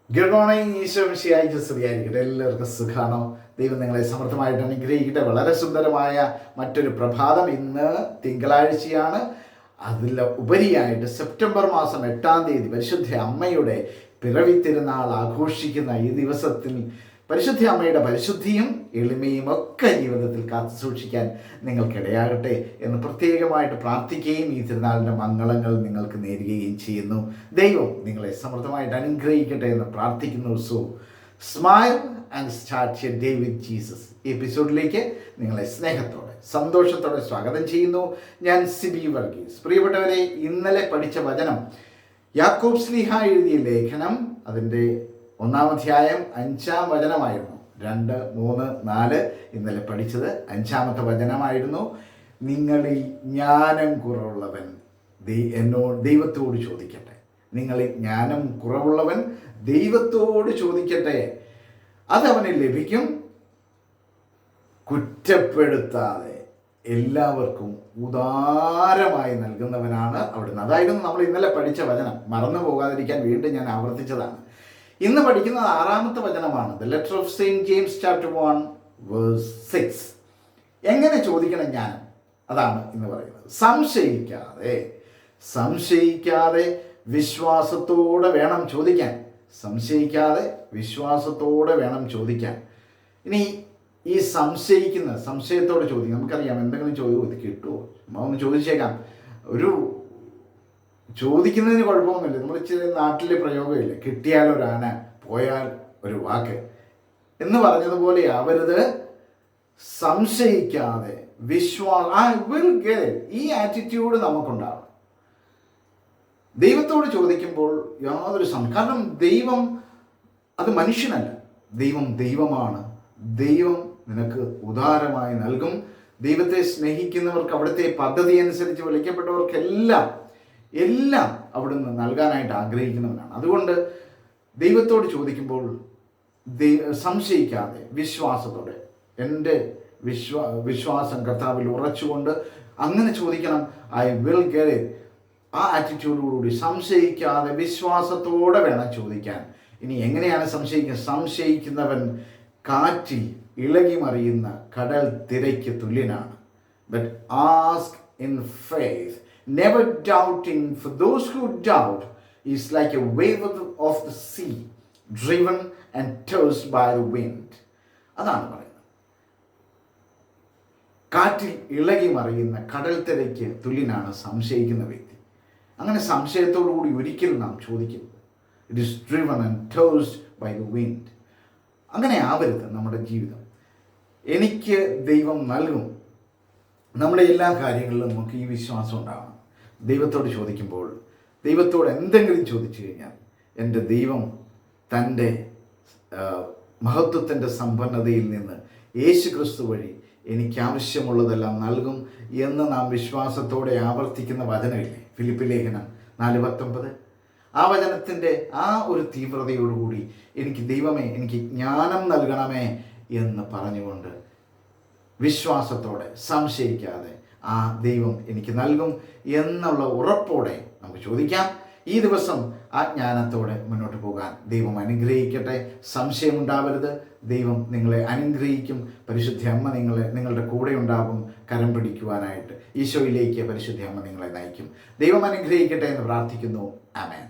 Good morning. Isho മിശിഹായ്ക്ക് സ്തുതിയായിരിക്കട്ടെ. എല്ലാവർക്കും സുഖാണോ? ദൈവം നിങ്ങളെ സമൃദ്ധമായിട്ട് അനുഗ്രഹിക്കട്ടെ. വളരെ സുന്ദരമായ മറ്റൊരു പ്രഭാതം. ഇന്ന് തിങ്കളാഴ്ചയാണ്. അതിൽ ഉപരിയായിട്ട് സെപ്റ്റംബർ മാസം 8-ാം തീയതി പരിശുദ്ധ അമ്മയുടെ പിറവി തിരുനാൾ ആഘോഷിക്കുന്ന ഈ ദിവസത്തിൽ പരിശുദ്ധ അമ്മയുടെ പരിശുദ്ധിയും എളിമയും ഒക്കെ ജീവിതത്തിൽ കാത്തു സൂക്ഷിക്കാൻ നിങ്ങൾക്കിടയാകട്ടെ എന്ന് പ്രത്യേകമായിട്ട് പ്രാർത്ഥിക്കുകയും ഈ തിരുനാളിൻ്റെ മംഗളങ്ങൾ നിങ്ങൾക്ക് നേരുകയും ചെയ്യുന്നു. ദൈവം നിങ്ങളെ സമൃദ്ധമായിട്ട് അനുഗ്രഹിക്കട്ടെ എന്ന് പ്രാർത്ഥിക്കുന്നു. So smile and start your day with Jesus എപ്പിസോഡിലേക്ക് നിങ്ങളെ സ്നേഹത്തോടെ സന്തോഷത്തോടെ സ്വാഗതം ചെയ്യുന്നു. ഞാൻ സിബി വർഗീസ്. പ്രിയപ്പെട്ടവരെ, ഇന്നലെ പഠിച്ച വചനം യാക്കോബ് ശ്ലീഹ എഴുതിയ ലേഖനം അതിൻ്റെ 1-ാം അധ്യായം 5-ാം വചനമായിരുന്നു. 2, 3, 4 ഇന്നലെ പഠിച്ചത് 5-ാമത്തെ വചനമായിരുന്നു. നിങ്ങളിൽ ജ്ഞാനം കുറവുള്ളവൻ ദൈവത്തോട് ചോദിക്കട്ടെ. നിങ്ങളിൽ ജ്ഞാനം കുറവുള്ളവൻ ദൈവത്തോട് ചോദിക്കട്ടെ, അതവന് ലഭിക്കും, കുറ്റപ്പെടുത്താതെ എല്ലാവർക്കും ഉദാരമായി നൽകുന്നവനാണ് അവിടുന്ന്. അതായിരുന്നു നമ്മൾ ഇന്നലെ പഠിച്ച വചനം. മറന്നു പോകാതിരിക്കാൻ വീണ്ടും ഞാൻ ആവർത്തിച്ചതാണ്. ഇന്ന് പഠിക്കുന്നത് 6-ാമത്തെ വചനമാണ്. The letter of saint James chapter 1 verse 6. എങ്ങനെ ചോദിക്കണം ജ്ഞാനം? അതാണ് ഇന്ന് പറയുന്നത്. സംശയിക്കാതെ വിശ്വാസത്തോടെ വേണം ചോദിക്കാൻ. വിശ്വാസത്തോടെ വേണം ചോദിക്കാൻ. ഇനി ഈ സംശയത്തോടെ ചോദിക്കും. നമുക്കറിയാം, എന്തെങ്കിലും ചോദ്യം കിട്ടുമോ, ഒന്ന് ചോദിച്ചേക്കാം. ചോദിക്കുന്നതിന് കുഴപ്പമൊന്നുമില്ല. നമ്മൾ ഇച്ചിരി നാട്ടിലെ പ്രയോഗമില്ലേ, കിട്ടിയാൽ ഒരു ആന, പോയാൽ ഒരു വാക്ക് എന്ന് പറഞ്ഞതുപോലെ ആവരുത്. സംശയിക്കാതെ ഈ ആറ്റിറ്റ്യൂഡ് നമുക്കുണ്ടാവും. ദൈവത്തോട് ചോദിക്കുമ്പോൾ യാതൊരു കാരണം ദൈവം അത് മനുഷ്യനല്ല, ദൈവമാണ്. ദൈവം നിനക്ക് ഉദാരമായി നൽകും. ദൈവത്തെ സ്നേഹിക്കുന്നവർക്ക്, അവിടുത്തെ പദ്ധതി അനുസരിച്ച് വിളിക്കപ്പെട്ടവർക്കെല്ലാം അവിടുന്ന് നൽകാനായിട്ട് ആഗ്രഹിക്കുന്നവനാണ്. അതുകൊണ്ട് ദൈവത്തോട് ചോദിക്കുമ്പോൾ സംശയിക്കാതെ വിശ്വാസത്തോടെ, എൻ്റെ വിശ്വാസം കർത്താവിൽ ഉറച്ചുകൊണ്ട് അങ്ങനെ ചോദിക്കണം. I will get it. ആ ആറ്റിറ്റ്യൂഡോടുകൂടി സംശയിക്കാതെ വിശ്വാസത്തോടെ വേണം ചോദിക്കാൻ. ഇനി എങ്ങനെയാണ് സംശയിക്കുന്നവൻ കാറ്റിൽ ഇളകി മറിയുന്ന കടൽ തിരയ്ക്ക് തുല്യനാണ്. But ask in faith, never doubting, for those who doubt is like a wave of the sea, driven and tossed by the wind. അതാണ് പറയുന്നത്. കാറ്റിൽ ഇളകി മറിയുന്ന കടൽ തിരയ്ക്ക് തുല്യനാണ് സംശയിക്കുന്ന വ്യക്തി. അങ്ങനെ സംശയത്തോടുകൂടി ഒരിക്കലും നാം ചോദിക്കരുത്. It is driven and tossed by the wind. അങ്ങനെ ആവരുത് നമ്മുടെ ജീവിതം. എനിക്ക് ദൈവം നൽകും. നമ്മുടെ എല്ലാ കാര്യങ്ങളിലും നമുക്ക് ഈ വിശ്വാസം ഉണ്ടാകണം. ദൈവത്തോട് ചോദിക്കുമ്പോൾ, ദൈവത്തോട് എന്തെങ്കിലും ചോദിച്ചു കഴിഞ്ഞാൽ എൻ്റെ ദൈവം തൻ്റെ മഹത്വത്തിൻ്റെ സമ്പന്നതയിൽ നിന്ന് യേശു ക്രിസ്തു വഴി എനിക്ക് ആവശ്യമുള്ളതെല്ലാം നൽകും എന്ന് നാം വിശ്വാസത്തോടെ ആവർത്തിക്കുന്ന വചനമില്ലേ, ഫിലിപ്പി ലേഖനം 4:19. ആ വചനത്തിൻ്റെ ആ ഒരു തീവ്രതയോടുകൂടി ദൈവമേ എനിക്ക് ജ്ഞാനം നൽകണമേ എന്ന് പറഞ്ഞുകൊണ്ട് വിശ്വാസത്തോടെ സംശയിക്കാതെ ആ ദൈവം എനിക്ക് നൽകും എന്നുള്ള ഉറപ്പോടെ നമുക്ക് ചോദിക്കാം. ഈ ദിവസം ആ ജ്ഞാനത്തോടെ മുന്നോട്ട് പോകാൻ ദൈവം അനുഗ്രഹിക്കട്ടെ. സംശയമുണ്ടാവരുത്. ദൈവം നിങ്ങളെ അനുഗ്രഹിക്കും. പരിശുദ്ധ അമ്മ നിങ്ങളുടെ കൂടെ ഉണ്ടാകും, കരം പിടിക്കുവാനായിട്ട്. ഈശോയിലേക്ക് പരിശുദ്ധ അമ്മ നിങ്ങളെ നയിക്കും. ദൈവം അനുഗ്രഹിക്കട്ടെ എന്ന് പ്രാർത്ഥിക്കുന്നു. ആമേൻ.